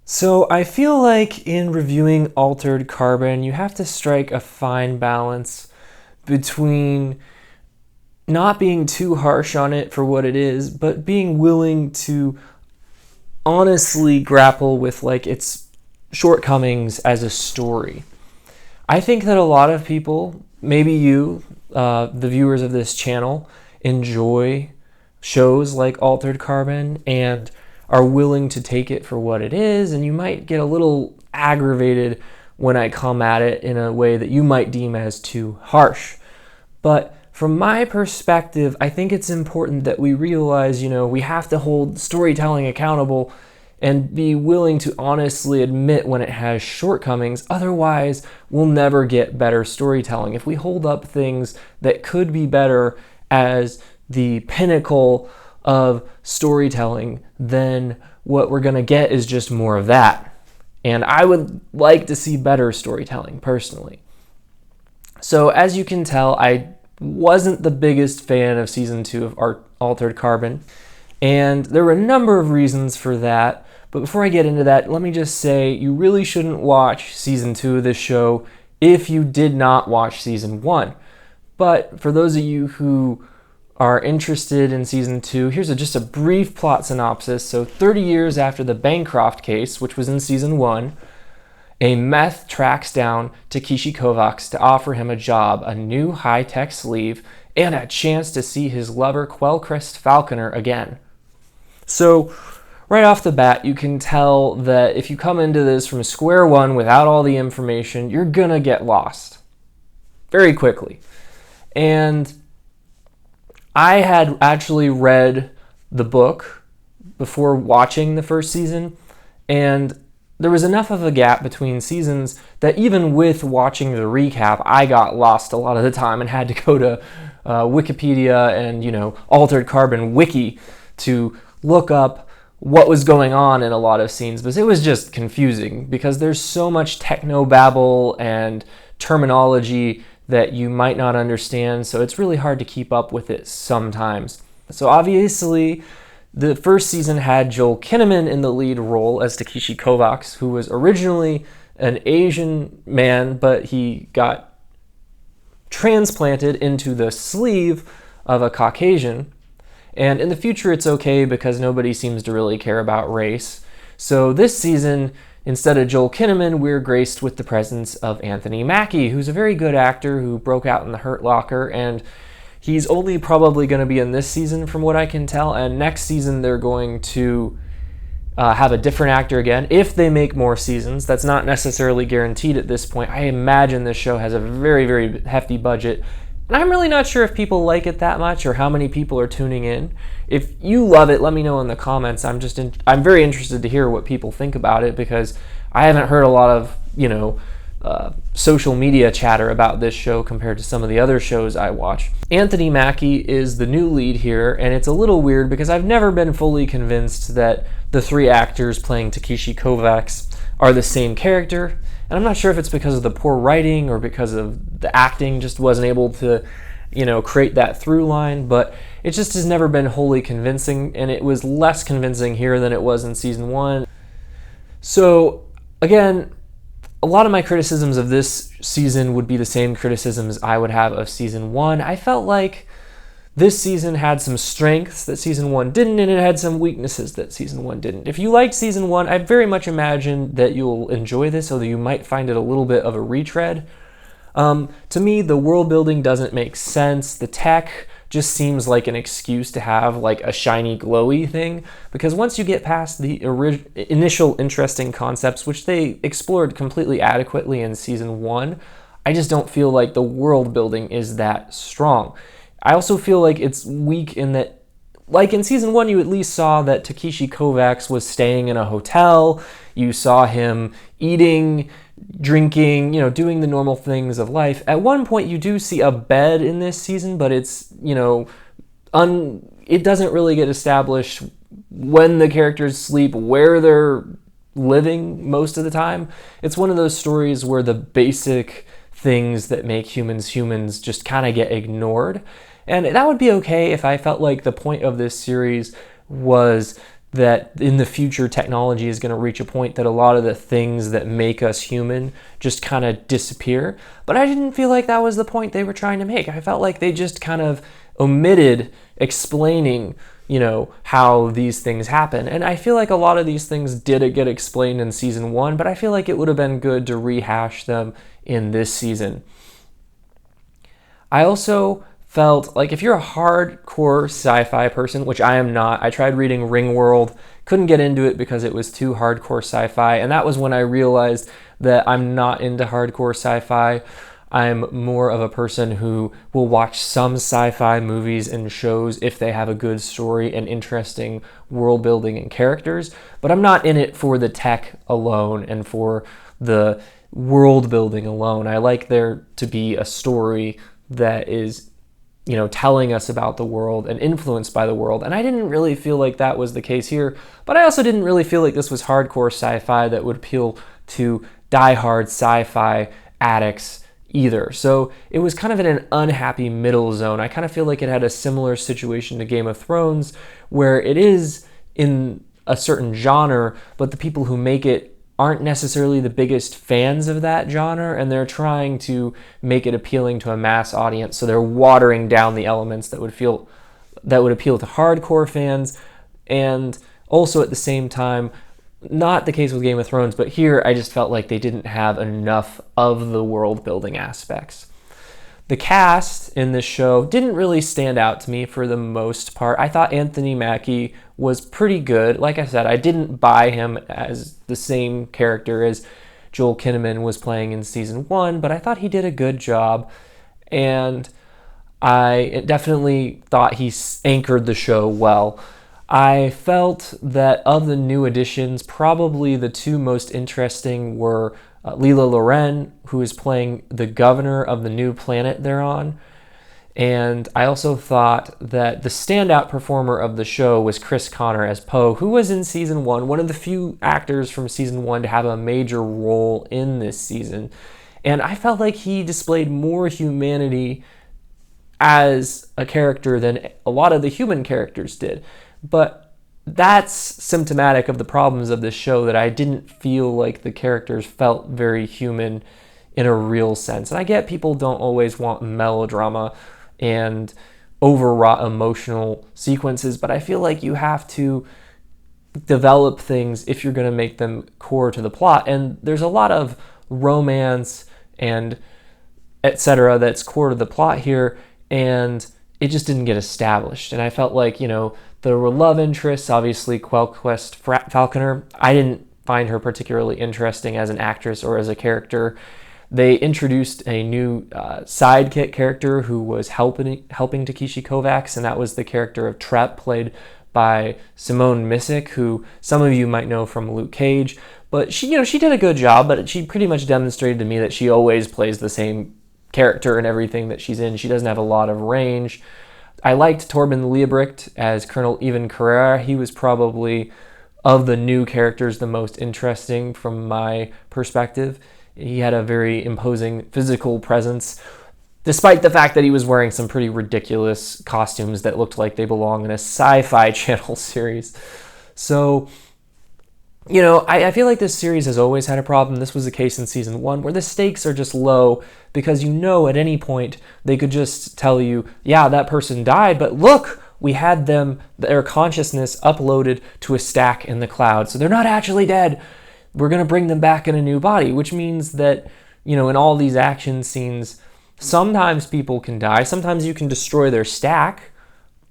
So I feel like in reviewing Altered Carbon, you have to strike a fine balance between not being too harsh on it for what it is, but being willing to honestly grapple with like its shortcomings as a story. I think that a lot of people, maybe you, the viewers of this channel, enjoy shows like Altered Carbon and are willing to take it for what it is, and you might get a little aggravated when I come at it in a way that you might deem as too harsh. But from my perspective, I think it's important that we realize, we have to hold storytelling accountable and be willing to honestly admit when it has shortcomings. Otherwise, we'll never get better storytelling. If we hold up things that could be better as the pinnacle of storytelling, then what we're going to get is just more of that. And I would like to see better storytelling, personally. So as you can tell, I wasn't the biggest fan of Season 2 of Altered Carbon, and there were a number of reasons for that. But before I get into that, let me just say you really shouldn't watch Season 2 of this show if you did not watch Season 1. But for those of you who are interested in Season 2, here's just a brief plot synopsis. So 30 years after the Bancroft case, which was in Season 1, a meth tracks down Takeshi Kovacs to offer him a job, a new high-tech sleeve, and a chance to see his lover Quellcrest Falconer again. So right off the bat, you can tell that if you come into this from square one without all the information, you're gonna get lost very quickly. And I had actually read the book before watching the first season, and there was enough of a gap between seasons that even with watching the recap, I got lost a lot of the time and had to go to Wikipedia and, Altered Carbon Wiki to look up what was going on in a lot of scenes, because it was just confusing because there's so much technobabble and terminology that you might not understand, so it's really hard to keep up with it sometimes. So obviously, the first season had Joel Kinnaman in the lead role as Takeshi Kovacs, who was originally an Asian man, but he got transplanted into the sleeve of a Caucasian. And in the future, it's okay because nobody seems to really care about race. So this season, instead of Joel Kinnaman, we're graced with the presence of Anthony Mackie, who's a very good actor who broke out in The Hurt Locker, and he's only probably going to be in this season from what I can tell, and next season they're going to have a different actor again, if they make more seasons. That's not necessarily guaranteed at this point. I imagine this show has a very, very hefty budget, and I'm really not sure if people like it that much or how many people are tuning in. If you love it, let me know in the comments. I'm very interested to hear what people think about it, because I haven't heard a lot of, social media chatter about this show compared to some of the other shows I watch. Anthony Mackie is the new lead here, and it's a little weird because I've never been fully convinced that the three actors playing Takeshi Kovacs are the same character. And I'm not sure if it's because of the poor writing or because of the acting just wasn't able to, create that through line, but it just has never been wholly convincing, and it was less convincing here than it was in Season 1. So, again, a lot of my criticisms of this season would be the same criticisms I would have of Season 1. I felt like this season had some strengths that Season 1 didn't, and it had some weaknesses that Season 1 didn't. If you liked Season 1, I very much imagine that you'll enjoy this, although you might find it a little bit of a retread. To me, the world building doesn't make sense. The tech just seems like an excuse to have like a shiny, glowy thing, because once you get past the initial interesting concepts, which they explored completely adequately in Season 1, I just don't feel like the world building is that strong. I also feel like it's weak in that, like in Season 1, you at least saw that Takeshi Kovacs was staying in a hotel. You saw him eating, drinking, doing the normal things of life. At one point, you do see a bed in this season, but it's, it doesn't really get established when the characters sleep, where they're living most of the time. It's one of those stories where the basic things that make humans just kind of get ignored. And that would be okay if I felt like the point of this series was that in the future technology is going to reach a point that a lot of the things that make us human just kind of disappear. But I didn't feel like that was the point they were trying to make. I felt like they just kind of omitted explaining, how these things happen. And I feel like a lot of these things did get explained in season 1, but I feel like it would have been good to rehash them in this season. I also felt like if you're a hardcore sci-fi person, which I am not, I tried reading Ringworld, couldn't get into it because it was too hardcore sci-fi, and that was when I realized that I'm not into hardcore sci-fi. I'm more of a person who will watch some sci-fi movies and shows if they have a good story and interesting world building and characters, but I'm not in it for the tech alone and for the world building alone. I like there to be a story that is telling us about the world and influenced by the world. And I didn't really feel like that was the case here, but I also didn't really feel like this was hardcore sci-fi that would appeal to diehard sci-fi addicts either. So it was kind of in an unhappy middle zone. I kind of feel like it had a similar situation to Game of Thrones, where it is in a certain genre, but the people who make it aren't necessarily the biggest fans of that genre, and they're trying to make it appealing to a mass audience. So they're watering down the elements that would appeal to hardcore fans, and also at the same time, not the case with Game of Thrones, but here I just felt like they didn't have enough of the world building aspects. The cast in this show didn't really stand out to me for the most part. I thought Anthony Mackie was pretty good. Like I said, I didn't buy him as the same character as Joel Kinnaman was playing in season 1, but I thought he did a good job, and I definitely thought he anchored the show well. I felt that of the new additions, probably the two most interesting were Leela Loren, who is playing the governor of the new planet they're on. And I also thought that the standout performer of the show was Chris Connor as Poe, who was in season 1, one of the few actors from season 1 to have a major role in this season. And I felt like he displayed more humanity as a character than a lot of the human characters did. But that's symptomatic of the problems of this show, that I didn't feel like the characters felt very human in a real sense. And I get people don't always want melodrama and overwrought emotional sequences, but I feel like you have to develop things if you're going to make them core to the plot. And there's a lot of romance and etc. that's core to the plot here, and it just didn't get established. And I felt like, there were love interests, obviously Quellquest Falconer. I didn't find her particularly interesting as an actress or as a character. They introduced a new sidekick character who was helping Takeshi Kovacs, and that was the character of Trep, played by Simone Misuk, who some of you might know from Luke Cage. But she did a good job, but she pretty much demonstrated to me that she always plays the same character in everything that she's in. She doesn't have a lot of range. I liked Torben Liebricht as Colonel Ivan Carrera. He was probably, of the new characters, the most interesting from my perspective. He had a very imposing physical presence, despite the fact that he was wearing some pretty ridiculous costumes that looked like they belong in a Sci-Fi Channel series. So, I feel like this series has always had a problem. This was the case in season 1, where the stakes are just low, because at any point they could just tell you, yeah, that person died, but look, we had their consciousness uploaded to a stack in the cloud, so they're not actually dead. We're going to bring them back in a new body, which means that, in all these action scenes, sometimes people can die, sometimes you can destroy their stack,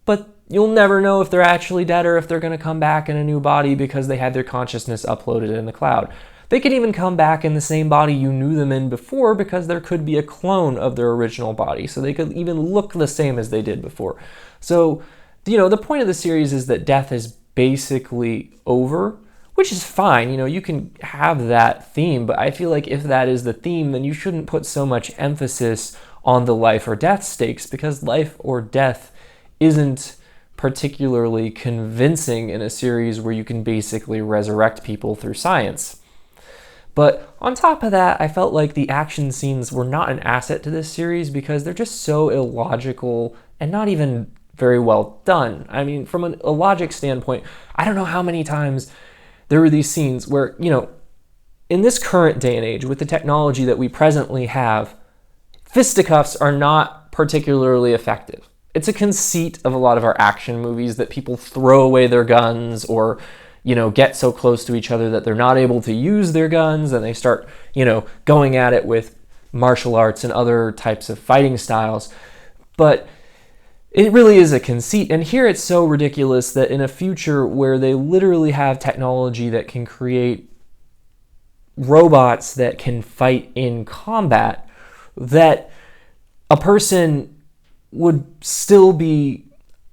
but you'll never know if they're actually dead or if they're going to come back in a new body because they had their consciousness uploaded in the cloud. They could even come back in the same body you knew them in before, because there could be a clone of their original body, so they could even look the same as they did before. So, the point of the series is that death is basically over, which is fine. You can have that theme, but I feel like if that is the theme, then you shouldn't put so much emphasis on the life or death stakes, because life or death isn't particularly convincing in a series where you can basically resurrect people through science. But on top of that, I felt like the action scenes were not an asset to this series, because they're just so illogical and not even very well done. I mean, from a logic standpoint, I don't know how many times there were these scenes where, in this current day and age, with the technology that we presently have, fisticuffs are not particularly effective. It's a conceit of a lot of our action movies that people throw away their guns or, get so close to each other that they're not able to use their guns, and they start, going at it with martial arts and other types of fighting styles. But it really is a conceit. And here it's so ridiculous that in a future where they literally have technology that can create robots that can fight in combat, that a person would still be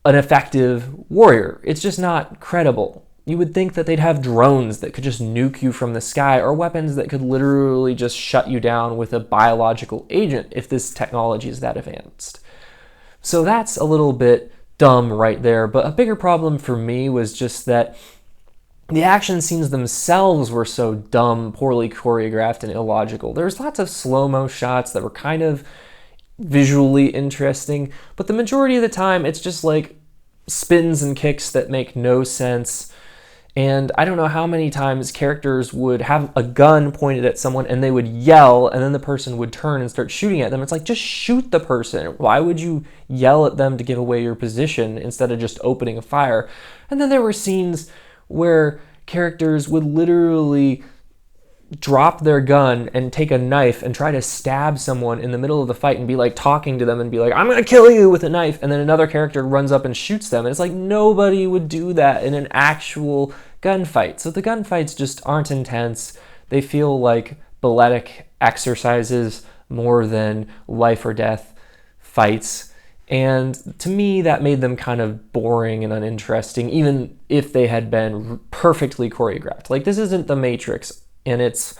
an effective warrior. It's just not credible. You would think that they'd have drones that could just nuke you from the sky, or weapons that could literally just shut you down with a biological agent if this technology is that advanced. So that's a little bit dumb right there. But a bigger problem for me was just that the action scenes themselves were so dumb, poorly choreographed, and illogical. There's lots of slow-mo shots that were kind of visually interesting, but the majority of the time it's just like spins and kicks that make no sense. And I don't know how many times characters would have a gun pointed at someone and they would yell, and then the person would turn and start shooting at them. It's like, just shoot the person. Why would you yell at them to give away your position instead of just opening a fire? And then there were scenes where characters would literally drop their gun and take a knife and try to stab someone in the middle of the fight and be like talking to them and be like, I'm gonna kill you with a knife, and then another character runs up and shoots them. And it's like, nobody would do that in an actual gunfight. So the gunfights just aren't intense. They feel like balletic exercises more than life or death fights. And to me, that made them kind of boring and uninteresting, even if they had been perfectly choreographed. Like, this isn't The Matrix, and it's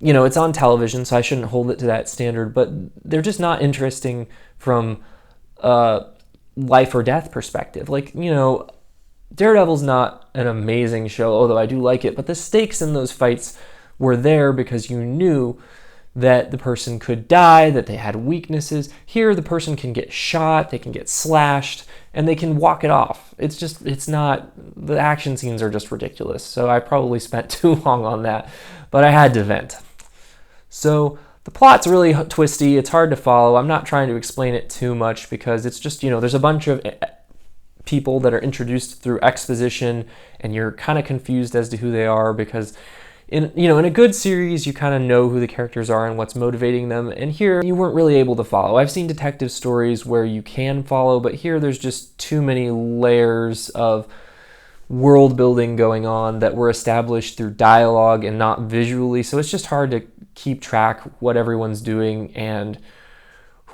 on television, so I shouldn't hold it to that standard, but they're just not interesting from a life or death perspective. Like, Daredevil's not an amazing show, although I do like it, but the stakes in those fights were there because you knew that the person could die, that they had weaknesses. Here, the person can get shot, they can get slashed, and they can walk it off. It's not, the action scenes are just ridiculous. So I probably spent too long on that, but I had to vent. So the plot's really twisty, it's hard to follow. I'm not trying to explain it too much because it's just, there's a bunch of people that are introduced through exposition, and you're kind of confused as to who they are because in a good series, you kind of know who the characters are and what's motivating them. And here, you weren't really able to follow. I've seen detective stories where you can follow, but here there's just too many layers of world building going on that were established through dialogue and not visually. So it's just hard to keep track what everyone's doing and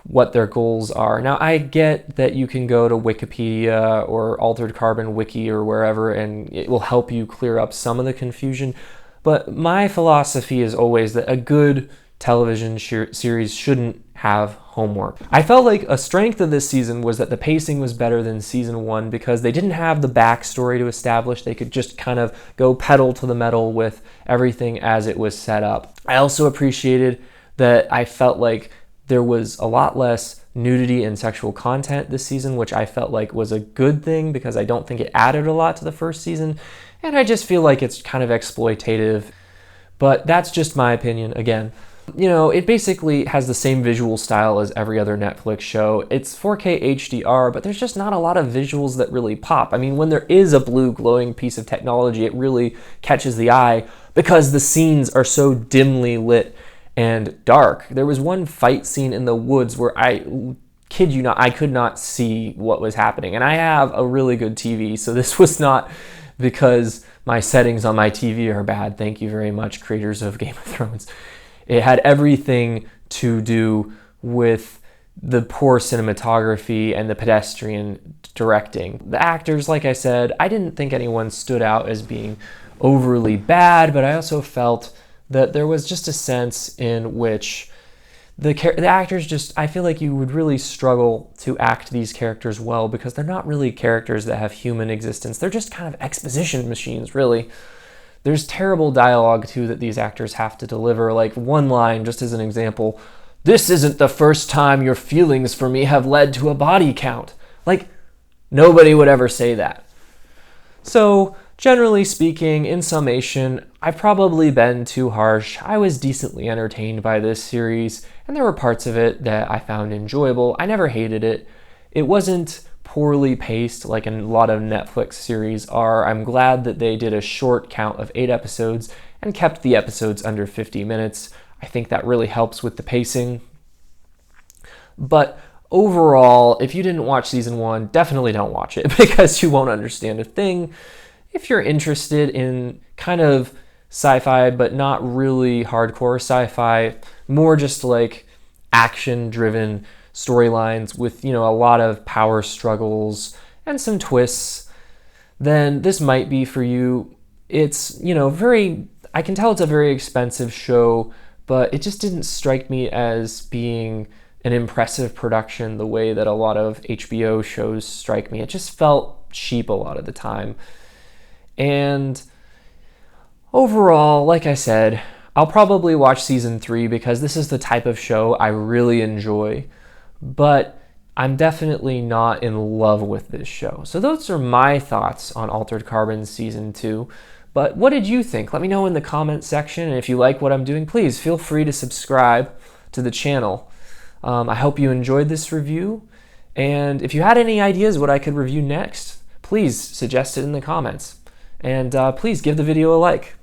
what their goals are. Now, I get that you can go to Wikipedia or Altered Carbon Wiki or wherever, and it will help you clear up some of the confusion. But my philosophy is always that a good television series shouldn't have homework. I felt like a strength of this season was that the pacing was better than season 1 because they didn't have the backstory to establish. They could just kind of go pedal to the metal with everything as it was set up. I also appreciated that I felt like there was a lot less nudity and sexual content this season, which I felt like was a good thing because I don't think it added a lot to the first season. And I just feel like it's kind of exploitative, but that's just my opinion. Again, it basically has the same visual style as every other Netflix show. It's 4K HDR, but there's just not a lot of visuals that really pop. I mean, when there is a blue glowing piece of technology, it really catches the eye because the scenes are so dimly lit and dark. There was one fight scene in the woods where I kid you not, I could not see what was happening. And I have a really good TV, so this was not because my settings on my TV are bad. Thank you very much, creators of Game of Thrones. It had everything to do with the poor cinematography and the pedestrian directing. The actors, like I said, I didn't think anyone stood out as being overly bad, but I also felt that there was just a sense in which the actors just, I feel like you would really struggle to act these characters well because they're not really characters that have human existence. They're just kind of exposition machines, really. There's terrible dialogue, too, that these actors have to deliver. Like one line, just as an example, "This isn't the first time your feelings for me have led to a body count." Like, Nobody would ever say that. So, generally speaking, in summation, I've probably been too harsh. I was decently entertained by this series, and there were parts of it that I found enjoyable. I never hated it. It wasn't poorly paced like a lot of Netflix series are. I'm glad that they did a short count of 8 episodes and kept the episodes under 50 minutes. I think that really helps with the pacing. But overall, if you didn't watch season 1, definitely don't watch it because you won't understand a thing. If you're interested in kind of sci-fi, but not really hardcore sci-fi, more just like action-driven storylines with, a lot of power struggles and some twists, then this might be for you. It's, I can tell it's a very expensive show, but it just didn't strike me as being an impressive production the way that a lot of HBO shows strike me. It just felt cheap a lot of the time. And overall, like I said, I'll probably watch season 3 because this is the type of show I really enjoy, but I'm definitely not in love with this show. So those are my thoughts on Altered Carbon season 2. But what did you think? Let me know in the comment section, and if you like what I'm doing, please feel free to subscribe to the channel. I hope you enjoyed this review, and if you had any ideas what I could review next, please suggest it in the comments. And please give the video a like.